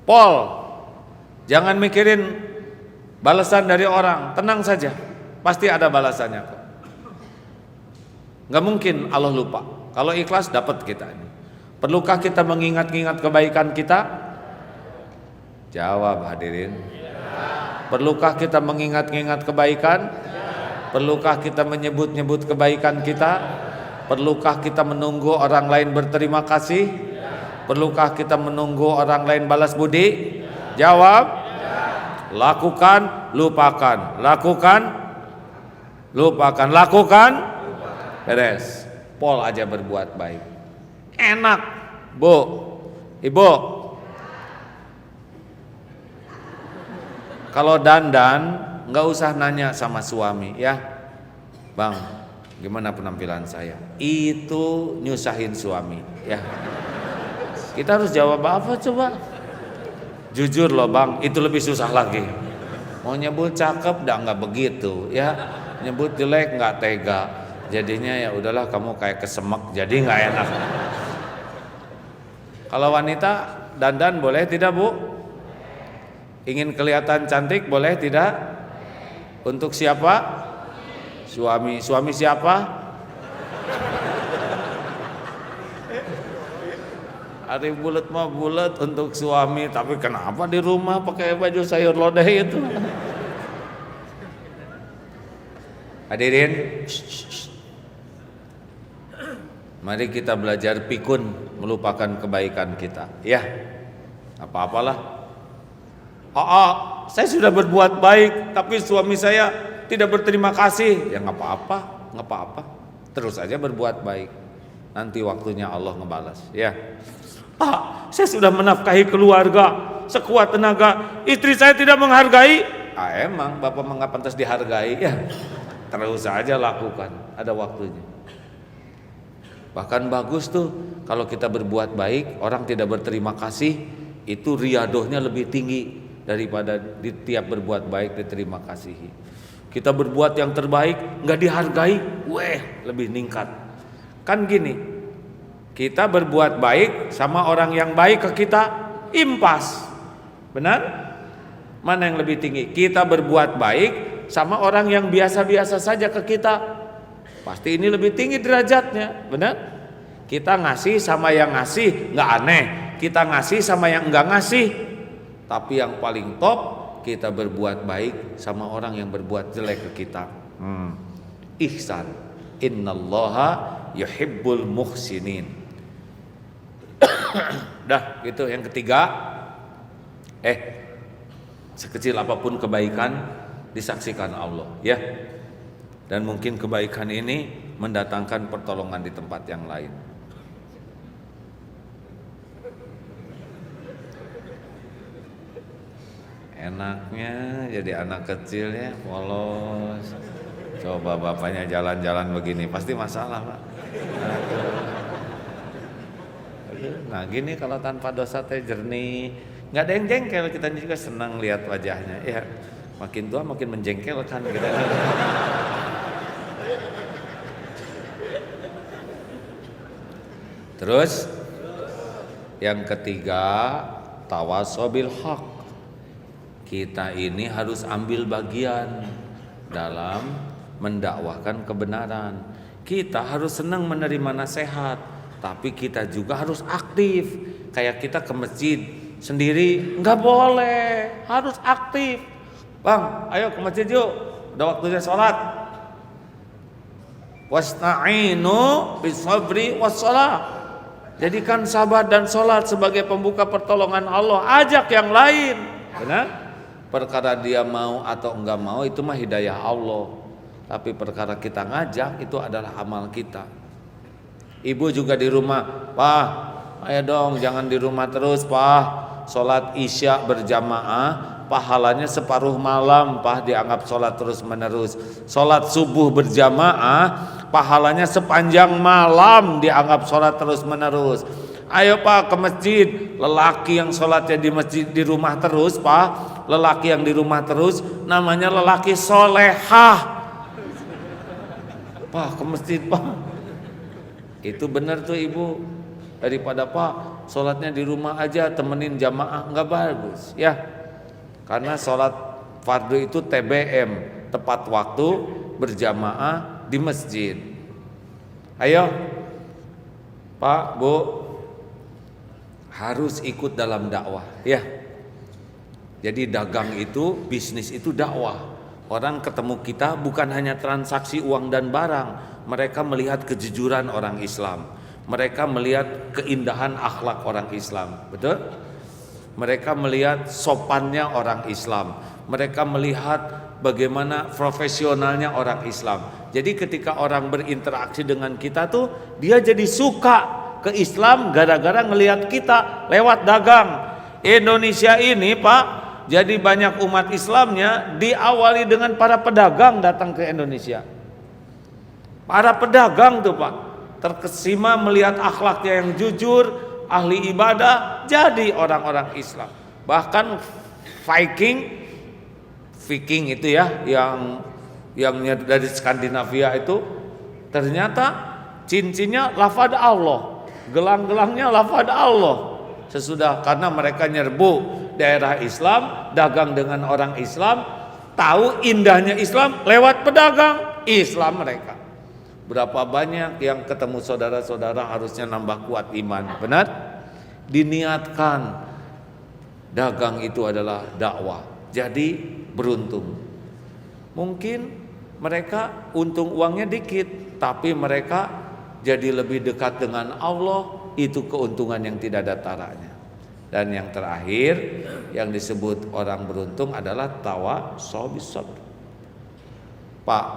Pol. Jangan mikirin balasan dari orang, tenang saja. Pasti ada balasannya kok. Gak mungkin Allah lupa. Kalau ikhlas dapat kita ini. Perlukah kita mengingat-ingat kebaikan kita? Jawab hadirin. Perlukah kita mengingat-ingat kebaikan? Perlukah kita menyebut-nyebut kebaikan kita? Perlukah kita menunggu orang lain berterima kasih? Perlukah kita menunggu orang lain balas budi? Jawab. Lakukan, lupakan. Lakukan, lupakan. Lakukan, beres. Pol aja berbuat baik. Enak, Bu, Ibu. Kalau dandan nggak usah nanya sama suami ya. Bang, gimana penampilan saya? Itu nyusahin suami, ya. Kita harus jawab apa coba? Jujur loh bang, itu lebih susah lagi. Mau nyebut cakep, nggak begitu, ya. Nyebut jelek nggak tega. Jadinya ya udahlah kamu kayak kesemek, jadi nggak enak. Kalau wanita dandan boleh tidak bu? Ingin kelihatan cantik boleh tidak? Untuk siapa? Suami. Suami siapa? Hari bulat mah bulat untuk suami, tapi kenapa di rumah pakai baju sayur lodeh itu? Hadirin, mari kita belajar pikun melupakan kebaikan kita, ya. Apa-apalah. Saya sudah berbuat baik, tapi suami saya tidak berterima kasih. Ya nggak apa-apa. Terus aja berbuat baik. Nanti waktunya Allah ngebalas, ya. Saya sudah menafkahi keluarga sekuat tenaga, istri saya tidak menghargai. Emang bapak nggak pantas dihargai, ya. Terus aja lakukan, ada waktunya. Bahkan bagus tuh kalau kita berbuat baik, orang tidak berterima kasih, itu riadohnya lebih tinggi daripada di tiap berbuat baik diterima kasihi. Kita berbuat yang terbaik nggak dihargai, lebih ningkat. Kan gini, kita berbuat baik sama orang yang baik ke kita, impas. Benar? Mana yang lebih tinggi? Kita berbuat baik sama orang yang biasa-biasa saja ke kita, pasti ini lebih tinggi derajatnya. Benar? Kita ngasih sama yang ngasih nggak aneh, kita ngasih sama yang enggak ngasih. Tapi yang paling top, kita berbuat baik sama orang yang berbuat jelek ke kita. Ihsan. Innallaha yuhibbul muhsinin. Dah, gitu. Yang ketiga, sekecil apapun kebaikan disaksikan Allah, ya. Dan mungkin kebaikan ini mendatangkan pertolongan di tempat yang lain. Enaknya jadi anak kecil ya, polos. Coba bapaknya jalan-jalan begini, pasti masalah pak. Nah gini kalau tanpa dosa teh jernih, nggak ada yang jengkel, kita juga senang lihat wajahnya. Ya makin tua makin menjengkelkan kita. Terus yang ketiga, tawasobil haq. Kita ini harus ambil bagian dalam mendakwahkan kebenaran. Kita harus senang menerima nasihat, tapi kita juga harus aktif. Kayak kita ke masjid sendiri nggak boleh, harus aktif. Bang, ayo ke masjid yuk, udah waktunya sholat. Wasta'inu bisabri wassalah. Jadikan sabar dan sholat sebagai pembuka pertolongan Allah. Ajak yang lain, benar? Perkara dia mau atau enggak mau itu mah hidayah Allah. Tapi perkara kita ngajak itu adalah amal kita. Ibu juga di rumah, Pak, ayo dong jangan di rumah terus, Pak. Sholat isya berjamaah, pahalanya separuh malam, Pak, dianggap sholat terus menerus. Sholat subuh berjamaah, pahalanya sepanjang malam, dianggap sholat terus menerus. Ayo Pak ke masjid, lelaki yang sholatnya di masjid di rumah terus, Pak, lelaki yang di rumah terus namanya lelaki solehah. Pak ke masjid Pak, itu benar tuh ibu. Daripada Pak sholatnya di rumah aja temenin jamaah, nggak bagus ya. Karena sholat fardu itu TBM, tepat waktu berjamaah di masjid. Ayo Pak Bu, harus ikut dalam dakwah ya. Jadi dagang itu, bisnis itu dakwah. Orang ketemu kita bukan hanya transaksi uang dan barang, mereka melihat kejujuran orang Islam, mereka melihat keindahan akhlak orang Islam, betul? Mereka melihat sopannya orang Islam, mereka melihat bagaimana profesionalnya orang Islam. Jadi ketika orang berinteraksi dengan kita tuh, dia jadi suka ke Islam gara-gara ngelihat kita lewat dagang. Indonesia ini Pak, jadi banyak umat Islamnya diawali dengan para pedagang datang ke Indonesia. Para pedagang tuh Pak, terkesima melihat akhlaknya yang jujur, ahli ibadah, jadi orang-orang Islam. Bahkan Viking itu ya, yang dari Skandinavia itu, ternyata cincinnya lafaz Allah, gelang-gelangnya lafaz Allah. Sesudah karena mereka nyerbu daerah Islam, dagang dengan orang Islam, tahu indahnya Islam lewat pedagang Islam mereka. Berapa banyak yang ketemu saudara-saudara harusnya nambah kuat iman. Benar? Diniatkan dagang itu adalah dakwah. Jadi beruntung. Mungkin mereka untung uangnya dikit, tapi mereka jadi lebih dekat dengan Allah. Itu keuntungan yang tidak ada taranya. Dan yang terakhir yang disebut orang beruntung adalah tawasau bis sabr. Pak,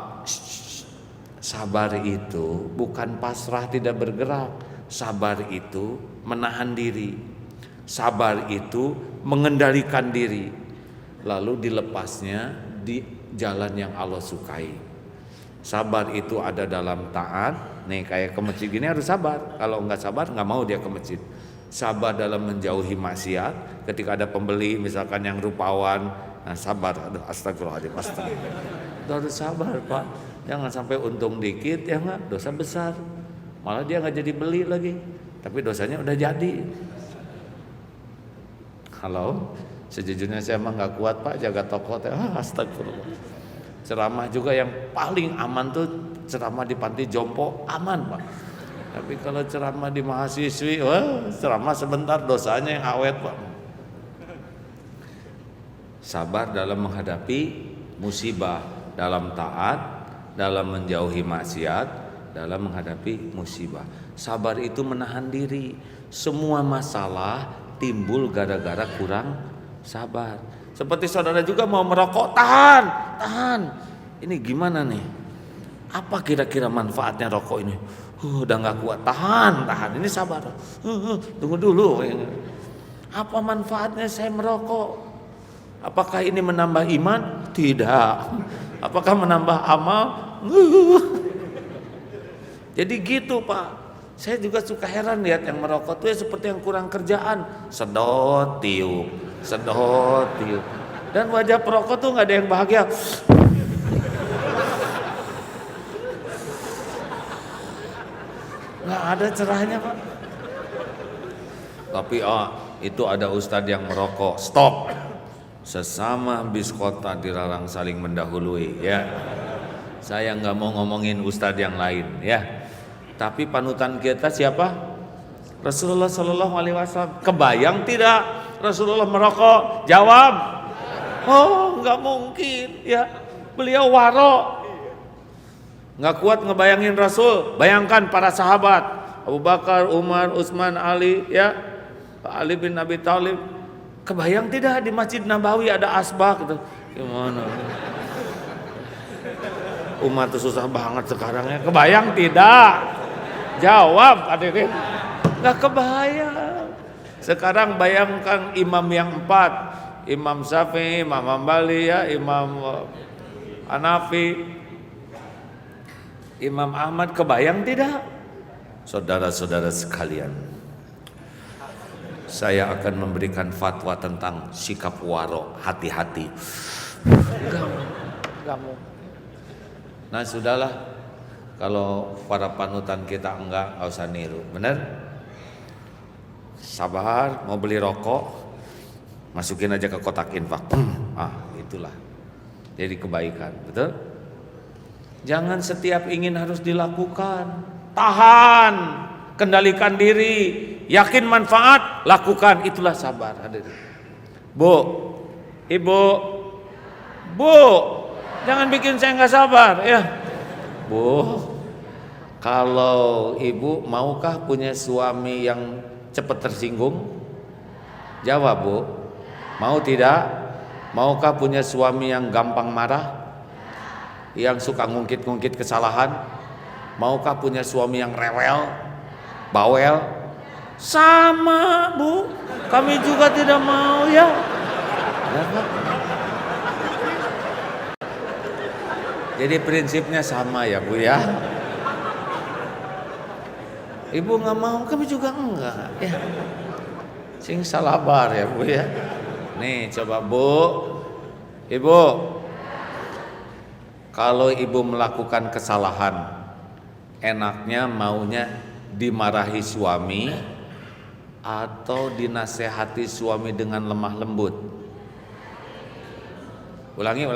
sabar itu bukan pasrah tidak bergerak. Sabar itu menahan diri. Sabar itu mengendalikan diri. Lalu dilepasnya di jalan yang Allah sukai. Sabar itu ada dalam taat. Nih kayak ke masjid gini harus sabar. Kalau nggak sabar nggak mau dia ke masjid. Sabar dalam menjauhi maksiat. Ketika ada pembeli misalkan yang rupawan, nah sabar. Aduh, astagfirullahaladzim, harus sabar Pak. Jangan sampai untung dikit ya nggak, dosa besar. Malah dia nggak jadi beli lagi, tapi dosanya udah jadi. Halo, sejujurnya saya emang nggak kuat Pak jaga toko teh. Astagfirullah. Ceramah juga yang paling aman tuh ceramah di panti jompo aman Pak. Tapi kalau ceramah di mahasiswi, wah ceramah sebentar dosanya yang awet Pak. Sabar dalam menghadapi musibah, dalam taat, dalam menjauhi maksiat, dalam menghadapi musibah. Sabar itu menahan diri. Semua masalah timbul gara-gara kurang sabar. Seperti saudara juga mau merokok, tahan. Ini gimana nih? Apa kira-kira manfaatnya rokok ini? Udah nggak kuat, tahan. Ini sabar. Tunggu dulu. Apa manfaatnya saya merokok? Apakah ini menambah iman? Tidak. Apakah menambah amal? Jadi gitu Pak. Saya juga suka heran lihat yang merokok tuh ya seperti yang kurang kerjaan. Sedot tiup. Dan wajah perokok tuh nggak ada yang bahagia. Nggak ada cerahnya Pak. Tapi itu ada ustadz yang merokok. Stop. Sesama bis kota dilarang saling mendahului ya. Saya nggak mau ngomongin ustadz yang lain ya. Tapi panutan kita siapa? Rasulullah Shallallahu Alaihi Wasallam. Kebayang tidak Rasulullah merokok? Jawab. Oh nggak mungkin ya. Beliau waro. Nggak kuat ngebayangin Rasul. Bayangkan para sahabat Abu Bakar, Umar, Utsman, Ali ya. Ali bin Abi Thalib. Kebayang tidak di Masjid Nabawi ada asbak gitu. Gimana? Umat itu susah banget sekarang ya. Kebayang tidak? Jawab hadirin. Nggak kebayang. Sekarang bayangkan imam yang 4. Imam Syafi'i, Imam Hambali ya, Imam Hanafi, Imam Ahmad. Kebayang tidak? Saudara-saudara sekalian, saya akan memberikan fatwa tentang sikap waro, hati-hati. Gak mau. Nah sudahlah, kalau para panutan kita enggak usah niru, bener? Sabar, mau beli rokok, masukin aja ke kotak infak. Itulah. Jadi kebaikan, betul? Jangan setiap ingin harus dilakukan. Tahan, kendalikan diri. Yakin manfaat, lakukan, itulah sabar. Bu, ibu, bu, jangan bikin saya nggak sabar ya. Bu, kalau ibu maukah punya suami yang cepat tersinggung? Jawab Bu. Mau tidak? Maukah punya suami yang gampang marah? Yang suka ngungkit-ngungkit kesalahan? Maukah punya suami yang rewel, bawel? Sama Bu, kami juga tidak mau ya. Jadi prinsipnya sama ya Bu ya. Ibu nggak mau, kami juga enggak. Ya, sing salabar ya Bu ya. Nih coba Bu, Ibu, kalau Ibu melakukan kesalahan, enaknya maunya dimarahi suami atau dinasehati suami dengan lemah lembut? Ulangi.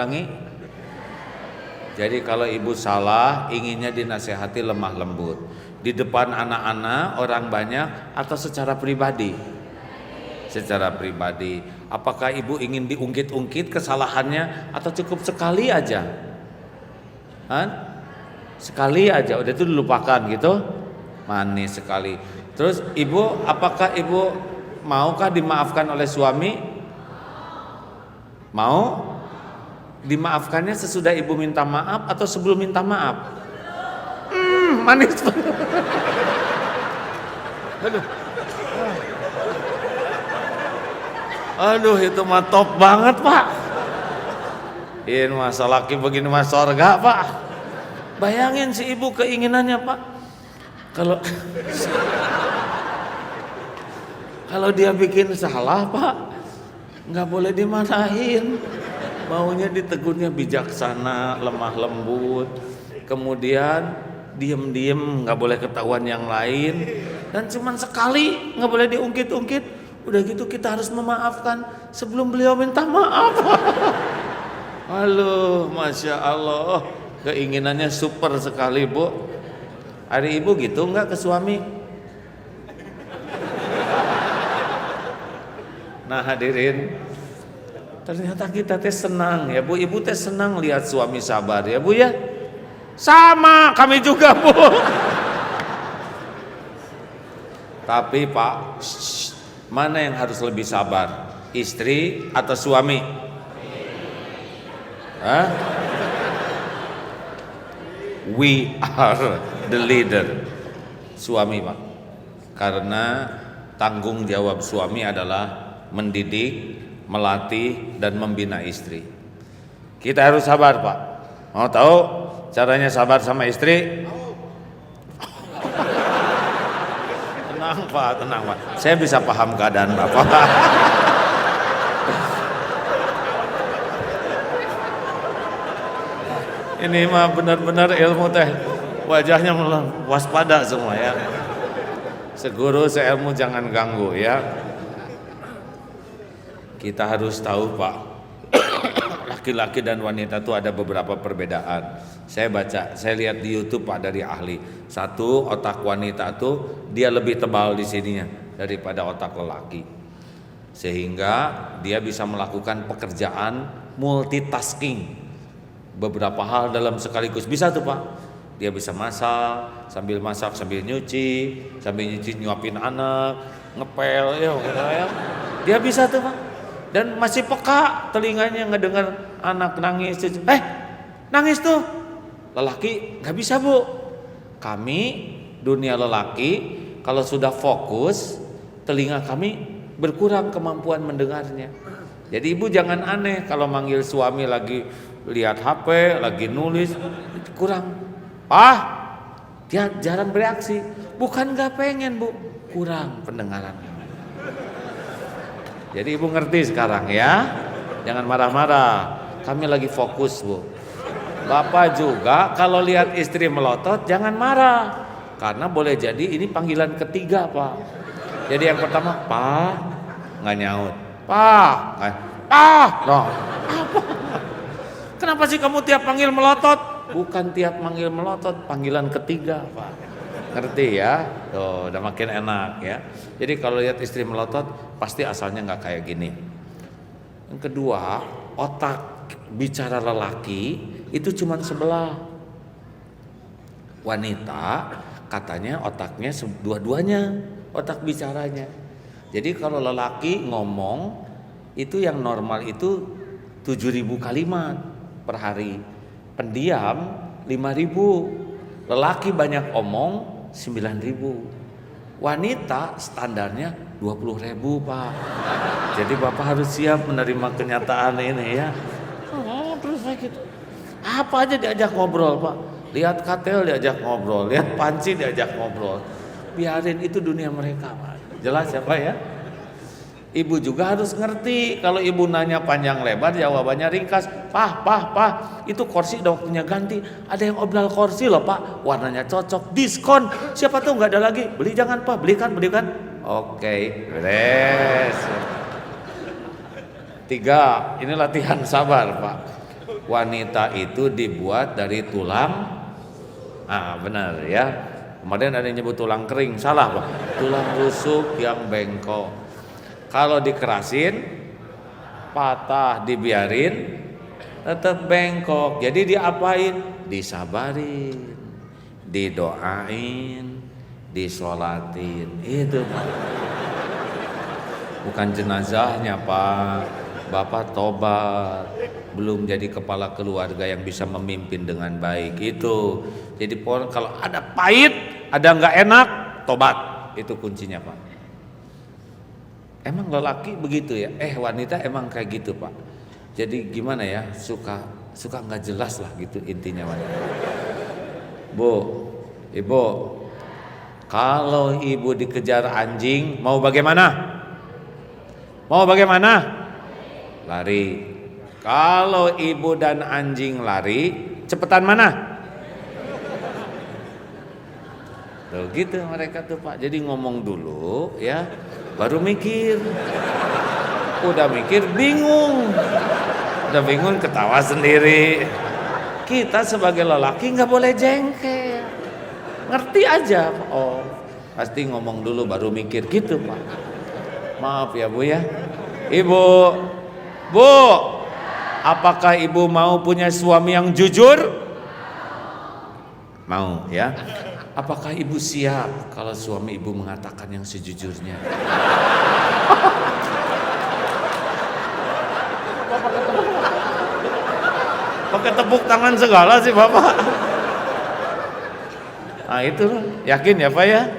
Jadi kalau ibu salah, inginnya dinasehati lemah lembut di depan anak-anak, orang banyak, atau secara pribadi? Secara pribadi. Apakah ibu ingin diungkit-ungkit kesalahannya atau cukup sekali aja? Sekali aja, udah itu dilupakan gitu? Manis sekali. Terus ibu, apakah ibu maukah dimaafkan oleh suami? Mau? Dimaafkannya sesudah ibu minta maaf atau sebelum minta maaf? Manis. Aduh, itu mah top banget Pak. Ini masa laki begini mah sorga Pak. Bayangin si ibu keinginannya Pak, kalau dia bikin salah Pak, nggak boleh dimarahin, maunya ditegurnya bijaksana, lemah lembut, kemudian diem-diem, nggak boleh ketahuan yang lain, dan cuman sekali, nggak boleh diungkit-ungkit. Udah gitu kita harus memaafkan sebelum beliau minta maaf. Halo, Masya Allah, keinginannya super sekali Bu. Hari ibu gitu nggak ke suami? Nah hadirin, ternyata kita teh senang ya Bu, ibu teh senang lihat suami sabar ya Bu ya. Sama kami juga Bu. Tapi Pak, mana yang harus lebih sabar? Istri atau suami? We are the leader. Suami Pak. Karena tanggung jawab suami adalah mendidik, melatih, dan membina istri. Kita harus sabar Pak. Mau tahu caranya sabar sama istri? Tenang Pak, tenang Pak. Saya bisa paham keadaan Bapak. Ini mah benar-benar ilmu teh. Wajahnya waspada semua ya. Seguru seilmu jangan ganggu ya. Kita harus tahu Pak, laki-laki dan wanita itu ada beberapa perbedaan. Saya lihat di YouTube Pak dari ahli. Satu, otak wanita tuh dia lebih tebal di sininya daripada otak lelaki. Sehingga dia bisa melakukan pekerjaan multitasking. Beberapa hal dalam sekaligus bisa tuh Pak. Dia bisa masak sambil nyuci nyuapin anak, ngepel ya. Dia bisa tuh Pak. Dan masih peka telinganya ngedengar anak nangis. Nangis tuh. Lelaki nggak bisa Bu. Kami dunia lelaki kalau sudah fokus, telinga kami berkurang kemampuan mendengarnya. Jadi ibu jangan aneh kalau manggil suami lagi lihat HP, lagi nulis, kurang. Dia jarang bereaksi. Bukan nggak pengen Bu, kurang pendengaran. Jadi ibu ngerti sekarang ya. Jangan marah-marah. Kami lagi fokus Bu. Bapak juga kalau lihat istri melotot jangan marah. Karena boleh jadi ini panggilan ketiga Pak. Jadi yang pertama Pak, nggak nyaut. Pak, no. Kenapa sih kamu tiap panggil melotot? Bukan tiap panggil melotot, panggilan ketiga Pak. Ngerti ya? Tuh, udah makin enak ya. Jadi kalau lihat istri melotot pasti asalnya nggak kayak gini. Yang kedua, otak bicara lelaki itu cuma sebelah. Wanita katanya otaknya dua-duanya, otak bicaranya. Jadi kalau lelaki ngomong itu yang normal itu 7.000 kalimat per hari. Pendiam 5.000. Lelaki banyak omong 9.000. Wanita standarnya 20.000 Pak. Jadi Bapak harus siap menerima kenyataan ini ya. Terus kayak gitu. Apa aja diajak ngobrol Pak. Lihat katel diajak ngobrol, lihat panci diajak ngobrol. biarin, itu dunia mereka, Pak. Jelas ya Pak ya? Ibu juga harus ngerti, kalau ibu nanya panjang lebar jawabannya ringkas. Pah, itu kursi udah waktunya ganti. Ada yang obral kursi loh Pak, warnanya cocok, diskon. Siapa tahu nggak ada lagi, beli jangan Pak, belikan. Oke, beres. 3, ini latihan sabar Pak. Wanita itu dibuat dari tulang, benar ya. Kemarin ada yang nyebut tulang kering, salah Pak. Tulang rusuk yang bengkok. Kalau dikerasin, patah, dibiarin, tetap bengkok. Jadi diapain? Disabarin, didoain, disolatin. Itu Pak. Bukan jenazahnya Pak. Bapak tobat, belum jadi kepala keluarga yang bisa memimpin dengan baik. Itu. Jadi kalau ada pahit, ada nggak enak, tobat. Itu kuncinya Pak. Emang lelaki begitu ya? Wanita emang kayak gitu Pak. Jadi gimana ya? Suka nggak jelas lah gitu intinya wanita. Bu, ibu, kalau ibu dikejar anjing, mau bagaimana? Lari. Kalau ibu dan anjing lari, cepetan mana? Tuh gitu mereka tuh Pak. Jadi ngomong dulu ya, baru mikir. Udah mikir bingung. Udah bingung ketawa sendiri. Kita sebagai lelaki nggak boleh jengkel. Ngerti aja. Oh, pasti ngomong dulu baru mikir gitu Pak. Maaf ya Bu ya. Ibu, Bu, apakah ibu mau punya suami yang jujur? Mau ya. Apakah ibu siap kalau suami ibu mengatakan yang sejujurnya? Pakai tepuk tangan segala sih Bapak. Nah itu yakin ya Pak ya?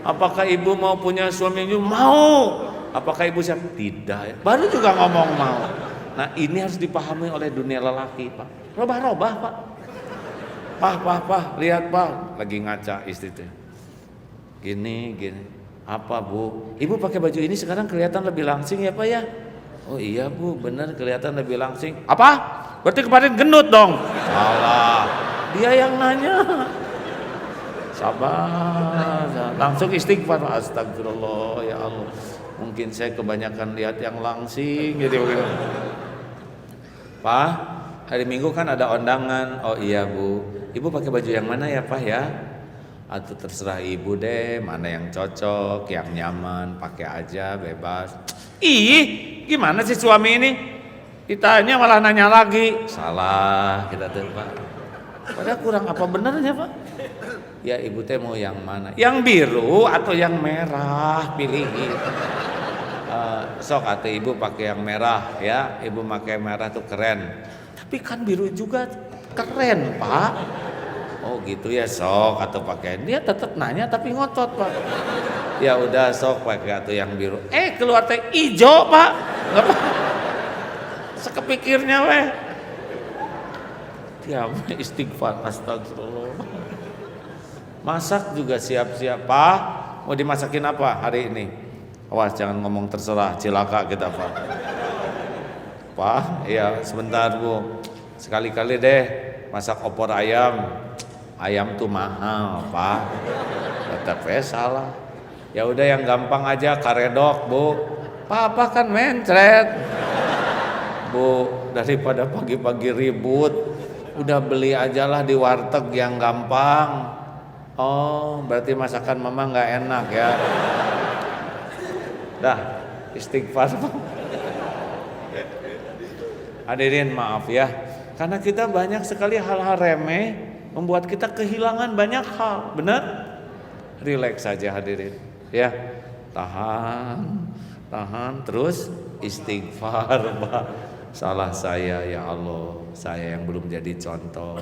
Apakah ibu mau punya suami yang jujur? Mau. Apakah ibu siap? Tidak. Baru juga ngomong mau. Nah ini harus dipahami oleh dunia lelaki Pak. Robah Pak. Pah, lihat Pak, lagi ngaca istri tuh. Gini. Apa Bu? Ibu pakai baju ini sekarang kelihatan lebih langsing ya Pak ya? Oh iya Bu, benar kelihatan lebih langsing. Apa? Berarti kemarin gendut dong? Salah. Dia yang nanya. Sabar. Langsung istighfar. Astagfirullah ya Allah. Mungkin saya kebanyakan lihat yang langsing jadi begitu. Pak, hari Minggu kan ada undangan. Oh iya Bu. Ibu pakai baju yang mana ya Pak ya? Atau terserah ibu deh, mana yang cocok, yang nyaman, pakai aja bebas. Ih, gimana sih suami ini? Ditanya malah nanya lagi. Salah kita tuh Pak. Padahal kurang apa benernya Pak? Ya ibu teh mau yang mana? Yang biru atau yang merah? Pilihin. Sok atau ibu pakai yang merah ya. Ibu pakai merah tuh keren. Tapi kan biru juga keren Pak. Oh gitu ya, sok atau pakai. Dia tetap nanya tapi ngotot Pak. Ya udah sok pakai atau yang biru. Keluar teh ijo Pak. Sekepikirnya weh. Ya istighfar, astagfirullah. Masak juga siap-siap Pak. Mau dimasakin apa hari ini? Awas jangan ngomong terserah, cilaka kita Pak. Pak, ya sebentar Bu. Sekali-kali deh masak opor ayam. Ayam tuh mahal Pak. Tetap salah. Ya udah yang gampang aja karedok Bu. Papa kan mencret. Bu, daripada pagi-pagi ribut, udah beli aja lah di warteg yang gampang. Oh, berarti masakan mama nggak enak ya. Dah, istighfar. Hadirin maaf ya, karena kita banyak sekali hal-hal remeh membuat kita kehilangan banyak hal. Benar? Relax saja hadirin ya. Tahan terus istighfar Pak. Salah saya ya Allah, saya yang belum jadi contoh,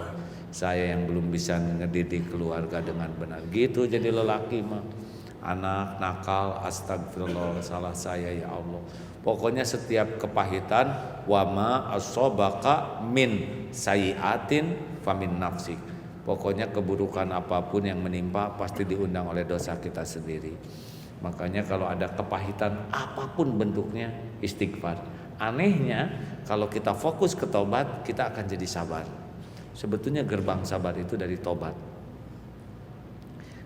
saya yang belum bisa ngedidik keluarga dengan benar. Gitu jadi lelaki mah. Anak nakal, astagfirullah, salah saya ya Allah. Pokoknya setiap kepahitan, wama asobaka min sayiatin famin nafsik. Pokoknya keburukan apapun yang menimpa pasti diundang oleh dosa kita sendiri. Makanya kalau ada kepahitan apapun bentuknya, istighfar. Anehnya kalau kita fokus ke tobat, kita akan jadi sabar. Sebetulnya gerbang sabar itu dari tobat.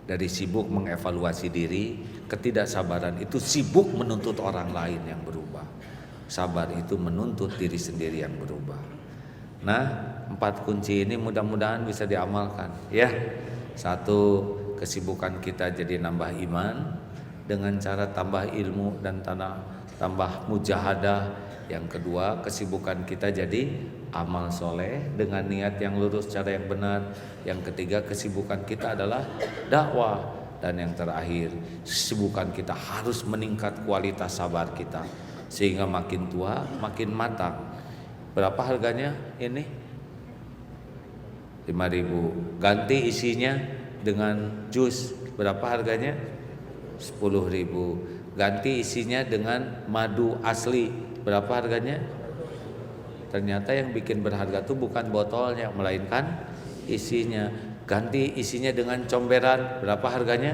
Dari sibuk mengevaluasi diri, ketidaksabaran itu sibuk menuntut orang lain yang berubah. Sabar itu menuntut diri sendiri yang berubah. Nah, 4 kunci ini mudah-mudahan bisa diamalkan ya. 1, kesibukan kita jadi nambah iman dengan cara tambah ilmu dan tambah mujahadah. Yang kedua, kesibukan kita jadi amal soleh dengan niat yang lurus, cara yang benar. Yang ketiga, kesibukan kita adalah dakwah. Dan yang terakhir, kesibukan kita harus meningkat kualitas sabar kita sehingga makin tua makin matang. Berapa harganya ini? 5.000. Ganti isinya dengan jus. Berapa harganya? 10.000. Ganti isinya dengan madu asli. Berapa harganya? Ternyata yang bikin berharga itu bukan botolnya, melainkan isinya. Ganti isinya dengan comberan. Berapa harganya?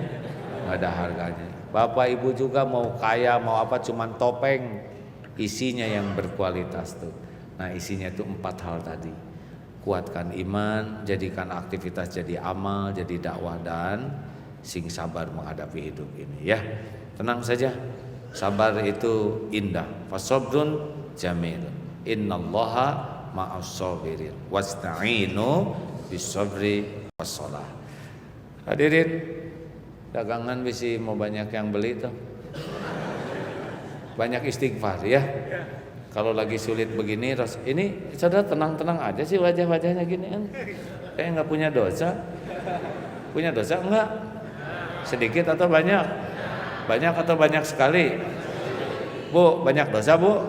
Nggak ada harganya. Bapak ibu juga mau kaya mau apa, cuman topeng. Isinya yang berkualitas tuh. Nah, isinya itu 4 hal tadi. Kuatkan iman, jadikan aktivitas jadi amal, jadi dakwah, dan sing sabar menghadapi hidup ini ya. Tenang saja. Sabar itu indah. Fasabrun jamil. Innallaha ma'as-sabirin. Wasta'inu bis-sabri was-shalah. Hadirin, dagangan bisi mau banyak yang beli tuh. Banyak istighfar ya. Kalau lagi sulit begini, ini saudara tenang-tenang aja sih wajah-wajahnya gini kan. Kayak nggak punya dosa. Punya dosa enggak? Sedikit atau banyak? Banyak atau banyak sekali? Bu, banyak dosa bu?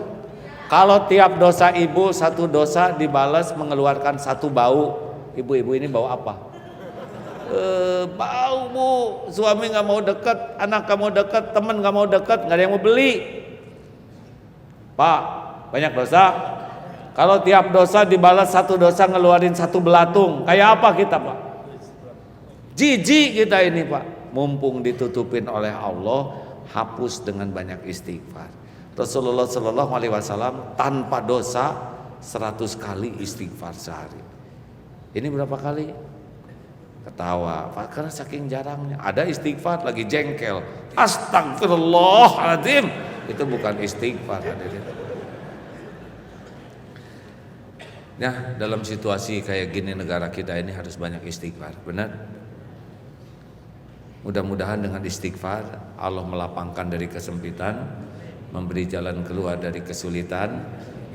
Kalau tiap dosa ibu, 1 dosa dibalas mengeluarkan 1 bau. Ibu-ibu ini bau apa? Bau bu, suami nggak mau deket, anak nggak mau deket, temen nggak mau deket, nggak ada yang mau beli. Pak, banyak dosa. Kalau tiap dosa dibalas 1 dosa ngeluarin 1 belatung, kayak apa kita pak? Jijik kita ini pak. Mumpung ditutupin oleh Allah, hapus dengan banyak istighfar. Rasulullah Shallallahu Alaihi Wasallam tanpa dosa 100 kali istighfar sehari. Ini berapa kali? Ketawa pak, karena saking jarangnya. Ada istighfar lagi jengkel, astagfirullahaladzim. Itu bukan istighfar hadirin. Nah, dalam situasi kayak gini negara kita ini harus banyak istighfar, benar? Mudah-mudahan dengan istighfar Allah melapangkan dari kesempitan, memberi jalan keluar dari kesulitan,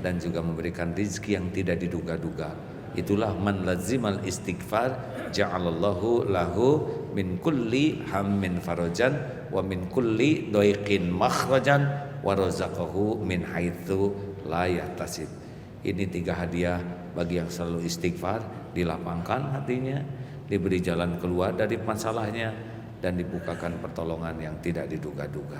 dan juga memberikan rezeki yang tidak diduga-duga. Itulah man lazimal istighfar ja'alallahu lahu min kulli hammin farajan wa min kulli doiqin makhrajan wa razaqahu min haitsu la yahtasib. Ini 3 hadiah bagi yang selalu istighfar, dilapangkan hatinya, diberi jalan keluar dari masalahnya, dan dibukakan pertolongan yang tidak diduga-duga.